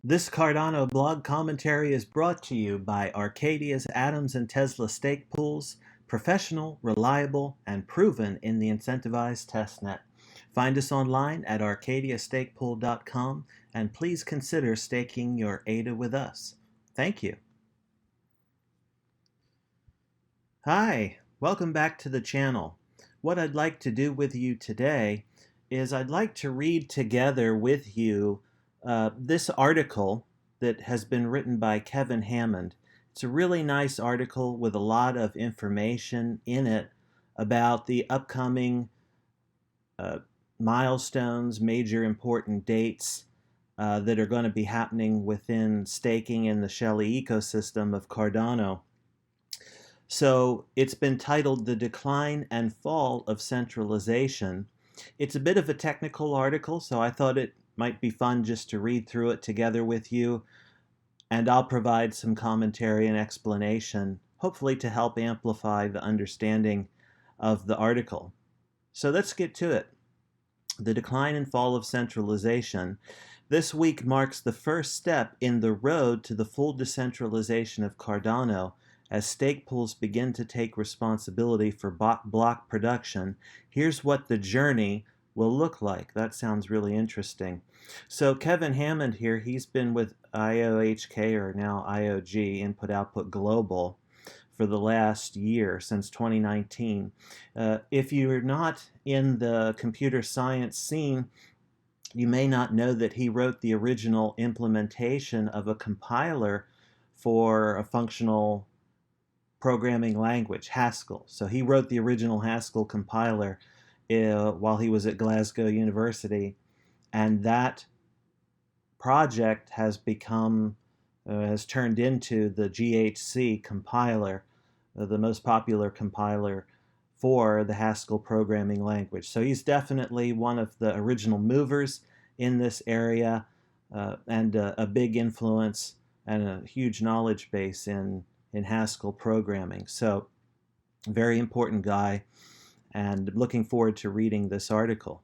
This Cardano blog commentary is brought to you by Arcadia's Atoms and Tesla Stakepools, professional, reliable, and proven in the incentivized testnet. Find us online at arcadiastakepool.com and please consider staking your ADA with us. Thank you. Hi, welcome back to the channel. What I'd like to do with you today is I'd like to read together with you this article that has been written by Kevin Hammond. It's a really nice article with a lot of information in it about the upcoming uh, milestones, major important dates that are going to be happening within staking in the Shelley ecosystem of Cardano. So it's been titled The Decline and Fall of Centralization. It's a bit of a technical article, so I thought it might be fun just to read through it together with you, and I'll provide some commentary and explanation, hopefully to help amplify the understanding of the article. So let's get to it. The Decline and Fall of Centralization. This week marks the first step in the road to the full decentralization of Cardano, as stake pools begin to take responsibility for block production. Here's what the journey will look like. That sounds really interesting. So Kevin Hammond here, he's been with IOHK, or now IOG, Input Output Global, for the last year, since 2019. If you're not in the computer science scene, you may not know that he wrote the original implementation of a compiler for a functional programming language, Haskell. So he wrote the original Haskell compiler while he was at Glasgow University, and that project has turned into the GHC compiler, the most popular compiler for the Haskell programming language. So he's definitely one of the original movers in this area, and a big influence and a huge knowledge base in Haskell programming. So very important guy, and looking forward to reading this article.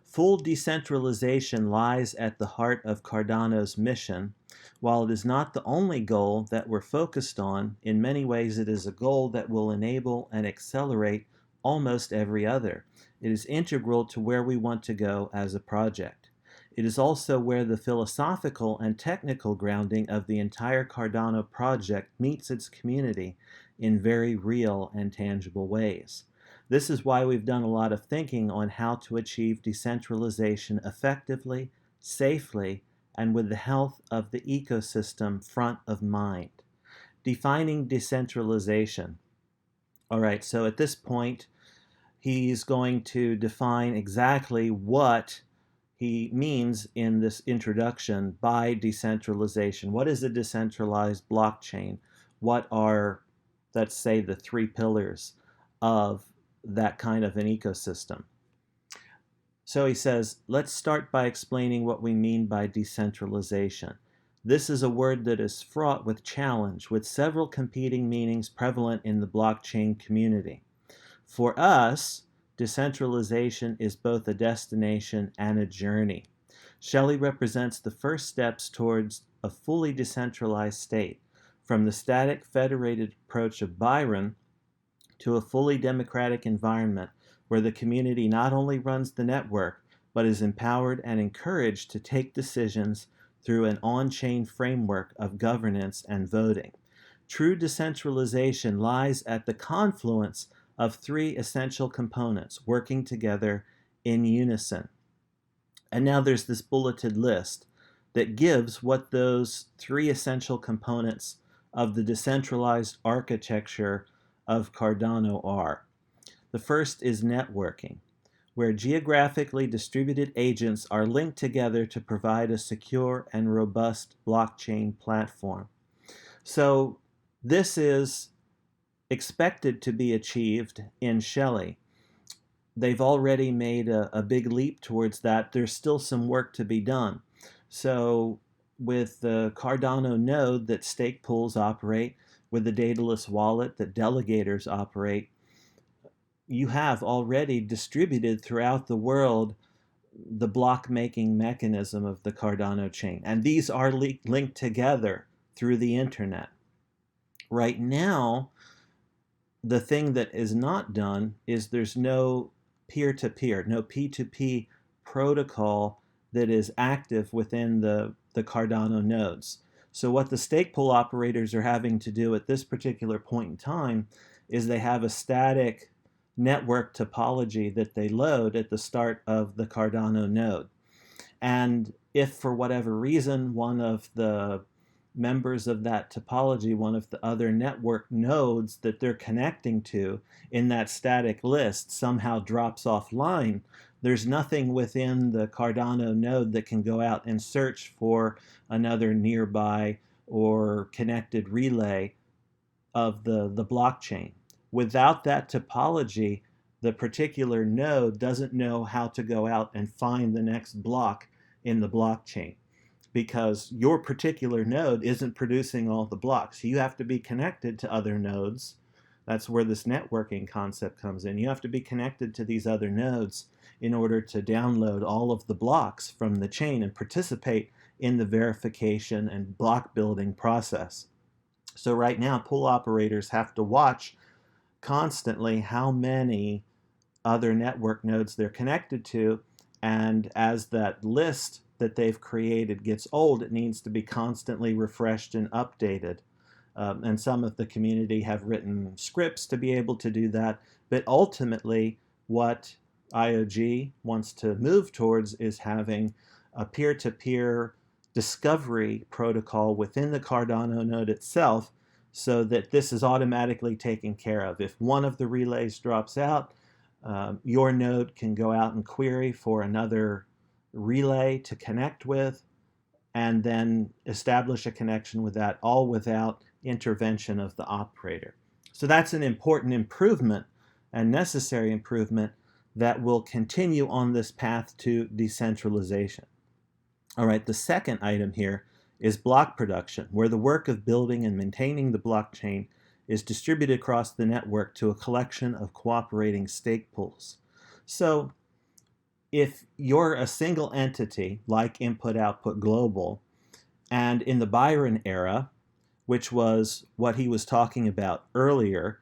Full decentralization lies at the heart of Cardano's mission. While it is not the only goal that we're focused on, in many ways it is a goal that will enable and accelerate almost every other. It is integral to where we want to go as a project. It is also where the philosophical and technical grounding of the entire Cardano project meets its community in very real and tangible ways. This is why we've done a lot of thinking on how to achieve decentralization effectively, safely, and with the health of the ecosystem front of mind. Defining decentralization. All right, so at this point, he's going to define exactly what he means in this introduction by decentralization. What is a decentralized blockchain? What are, let's say, the three pillars of that kind of an ecosystem? So he says, let's start by explaining what we mean by decentralization. This is a word that is fraught with challenge, with several competing meanings prevalent in the blockchain community. For us, decentralization is both a destination and a journey. Shelley represents the first steps towards a fully decentralized state, from the static federated approach of Byron to a fully democratic environment where the community not only runs the network, but is empowered and encouraged to take decisions through an on-chain framework of governance and voting. True decentralization lies at the confluence of three essential components working together in unison. And now there's this bulleted list that gives what those three essential components of the decentralized architecture of Cardano are. The first is networking, where geographically distributed agents are linked together to provide a secure and robust blockchain platform. So this is expected to be achieved in Shelley. They've already made a big leap towards that. There's still some work to be done. So with the Cardano node that stake pools operate, with the dataless wallet that delegators operate, you have already distributed throughout the world the block making mechanism of the Cardano chain. And these are linked together through the internet. Right now, the thing that is not done is there's no peer-to-peer, no P2P protocol that is active within the Cardano nodes. So what the stake pool operators are having to do at this particular point in time is they have a static network topology that they load at the start of the Cardano node. And if for whatever reason one of the members of that topology, one of the other network nodes that they're connecting to in that static list somehow drops offline, there's nothing within the Cardano node that can go out and search for another nearby or connected relay of the blockchain. Without that topology, the particular node doesn't know how to go out and find the next block in the blockchain, because your particular node isn't producing all the blocks. You have to be connected to other nodes. That's where this networking concept comes in. You have to be connected to these other nodes in order to download all of the blocks from the chain and participate in the verification and block building process. So right now, pool operators have to watch constantly how many other network nodes they're connected to, and as that list that they've created gets old, it needs to be constantly refreshed and updated. And some of the community have written scripts to be able to do that. But ultimately, what IOG wants to move towards is having a peer-to-peer discovery protocol within the Cardano node itself, so that this is automatically taken care of. If one of the relays drops out, your node can go out and query for another relay to connect with, and then establish a connection with that, all without intervention of the operator. So that's an important improvement and necessary improvement that will continue on this path to decentralization. All right, the second item here is block production, where the work of building and maintaining the blockchain is distributed across the network to a collection of cooperating stake pools. So if you're a single entity like Input Output Global, and in the Byron era, which was what he was talking about earlier,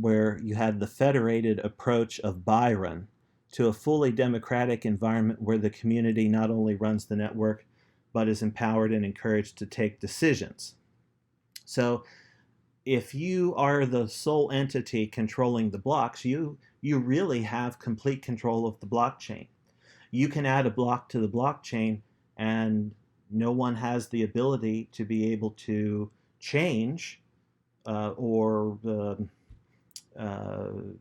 where you had the federated approach of Byron to a fully democratic environment where the community not only runs the network, but is empowered and encouraged to take decisions. So if you are the sole entity controlling the blocks, you really have complete control of the blockchain. You can add a block to the blockchain, and no one has the ability to be able to change or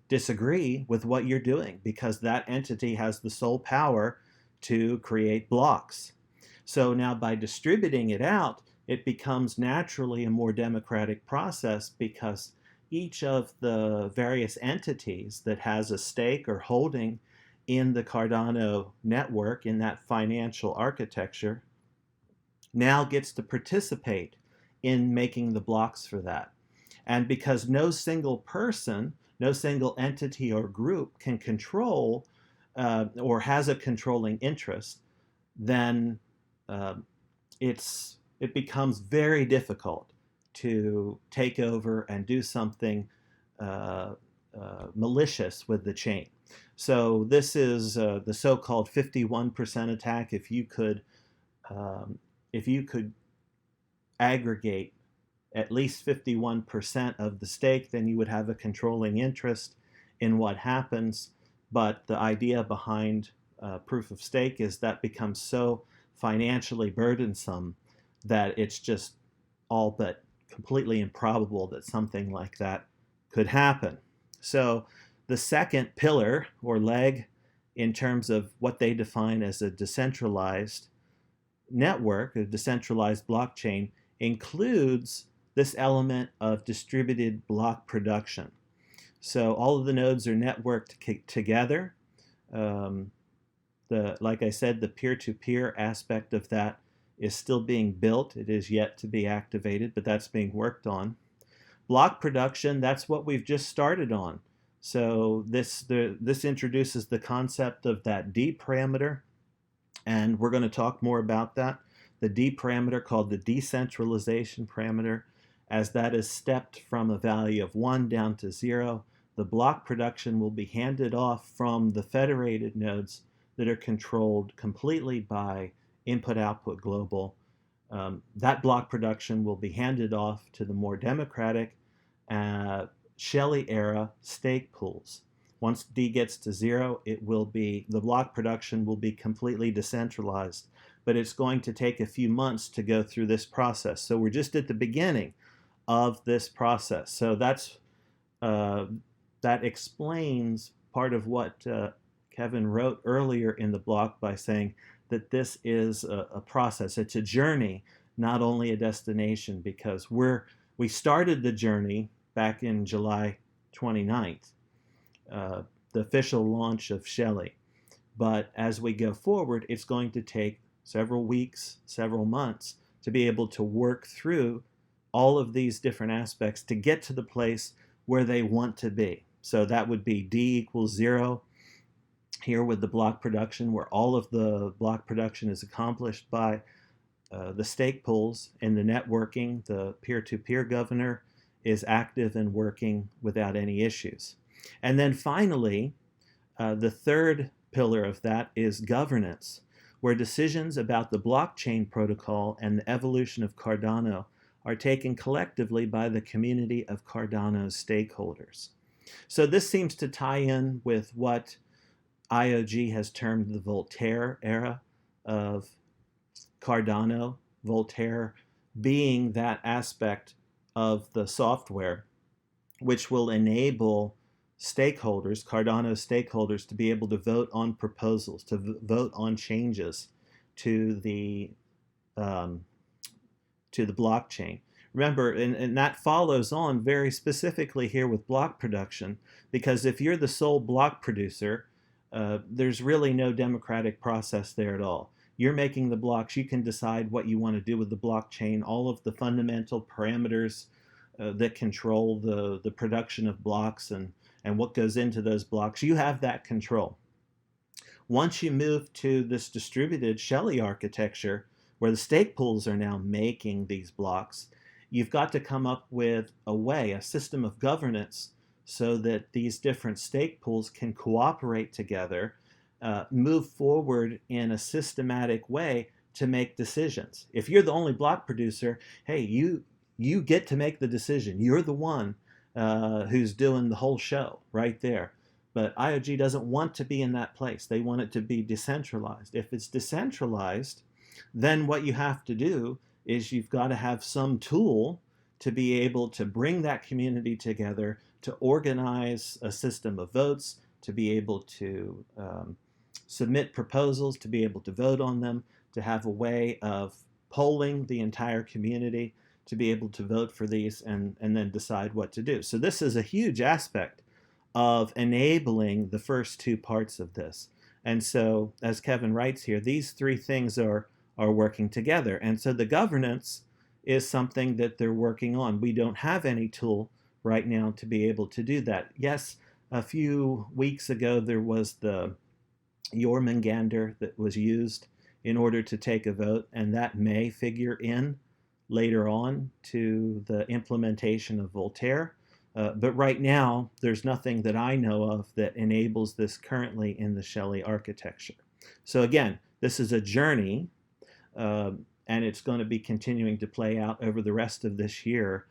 disagree with what you're doing, because that entity has the sole power to create blocks. So now by distributing it out, it becomes naturally a more democratic process, because each of the various entities that has a stake or holding in the Cardano network, in that financial architecture, now gets to participate in making the blocks for that. And because no single person, no single entity or group can control or has a controlling interest, then it becomes very difficult to take over and do something malicious with the chain. So this is the so-called 51% attack. If you could aggregate at least 51% of the stake, then you would have a controlling interest in what happens. But the idea behind proof of stake is that becomes so financially burdensome that it's just all but completely improbable that something like that could happen. So the second pillar or leg, in terms of what they define as a decentralized network, a decentralized blockchain, includes this element of distributed block production. So all of the nodes are networked together. Like I said, the peer-to-peer aspect of that is still being built. It is yet to be activated, but that's being worked on. Block production, that's what we've just started on. So this introduces the concept of that D parameter, and we're going to talk more about that. The D parameter, called the decentralization parameter, as that is stepped from a value of 1 down to 0, the block production will be handed off from the federated nodes that are controlled completely by input-output global. That block production will be handed off to the more democratic Shelley era stake pools. Once D gets to 0, the block production will be completely decentralized, but it's going to take a few months to go through this process. So we're just at the beginning of this process. So that explains part of what Kevin wrote earlier in the block by saying that this is a process. It's a journey, not only a destination, because we started the journey back in July 29th, the official launch of Shelley. But as we go forward, it's going to take several weeks, several months to be able to work through all of these different aspects to get to the place where they want to be. So that would be D equals 0 here with the block production, where all of the block production is accomplished by the stake pools and the networking. The peer-to-peer governor is active and working without any issues. And then finally, the third pillar of that is governance, where decisions about the blockchain protocol and the evolution of Cardano are taken collectively by the community of Cardano's stakeholders. So this seems to tie in with what IOG has termed the Voltaire era of Cardano, Voltaire being that aspect of the software which will enable stakeholders, Cardano stakeholders, to be able to vote on proposals, to vote on changes to the blockchain. Remember, and that follows on very specifically here with block production, because if you're the sole block producer, there's really no democratic process there at all. You're making the blocks. You can decide what you want to do with the blockchain, all of the fundamental parameters that control the production of blocks and what goes into those blocks. You have that control. Once you move to this distributed Shelley architecture, where the stake pools are now making these blocks, you've got to come up with a system of governance, so that these different stake pools can cooperate together, move forward in a systematic way to make decisions. If you're the only block producer, hey, you get to make the decision. You're the one who's doing the whole show right there. But IOG doesn't want to be in that place. They want it to be decentralized. If it's decentralized, then what you have to do is you've got to have some tool to be able to bring that community together, to organize a system of votes, to be able to submit proposals, to be able to vote on them, to have a way of polling the entire community, to be able to vote for these and then decide what to do. So this is a huge aspect of enabling the first two parts of this. And so, as Kevin writes here, these three things are working together. And so the governance is something that they're working on. We don't have any tool right now to be able to do that. Yes, a few weeks ago there was the Jormungandr that was used in order to take a vote, and that may figure in later on to the implementation of Voltaire. But right now, there's nothing that I know of that enables this currently in the Shelley architecture. So again, this is a journey, and it's going to be continuing to play out over the rest of this year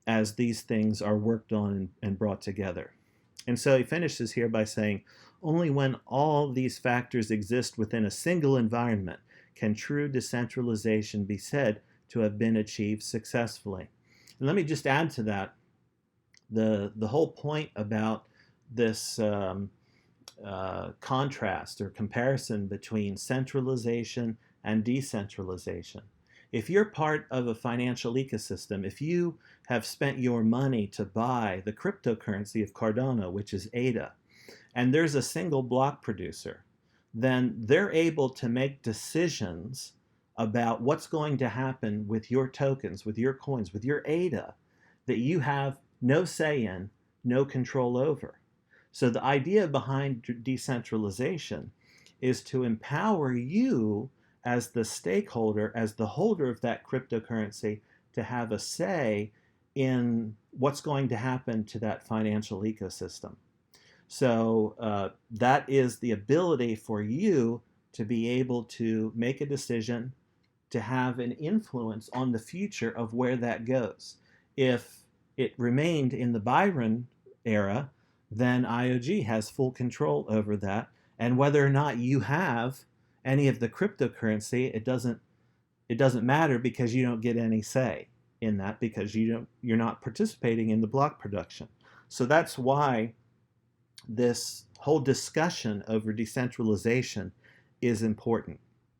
as these things are worked on and brought together. And so he finishes here by saying, only when all these factors exist within a single environment can true decentralization be said to have been achieved successfully. And let me just add to that, the whole point about this contrast or comparison between centralization and decentralization. If you're part of a financial ecosystem, if you have spent your money to buy the cryptocurrency of Cardano, which is ADA, and there's a single block producer, then they're able to make decisions about what's going to happen with your tokens, with your coins, with your ADA, that you have no say in, no control over. So the idea behind decentralization is to empower you as the stakeholder, as the holder of that cryptocurrency, to have a say in what's going to happen to that financial ecosystem. So that is the ability for you to be able to make a decision, to have an influence on the future of where that goes. If it remained in the Byron era, then IOG has full control over that. And whether or not you have any of the cryptocurrency, it doesn't matter, because you don't get any say in that, because you're not participating in the block production. So that's why this whole discussion over decentralization is important.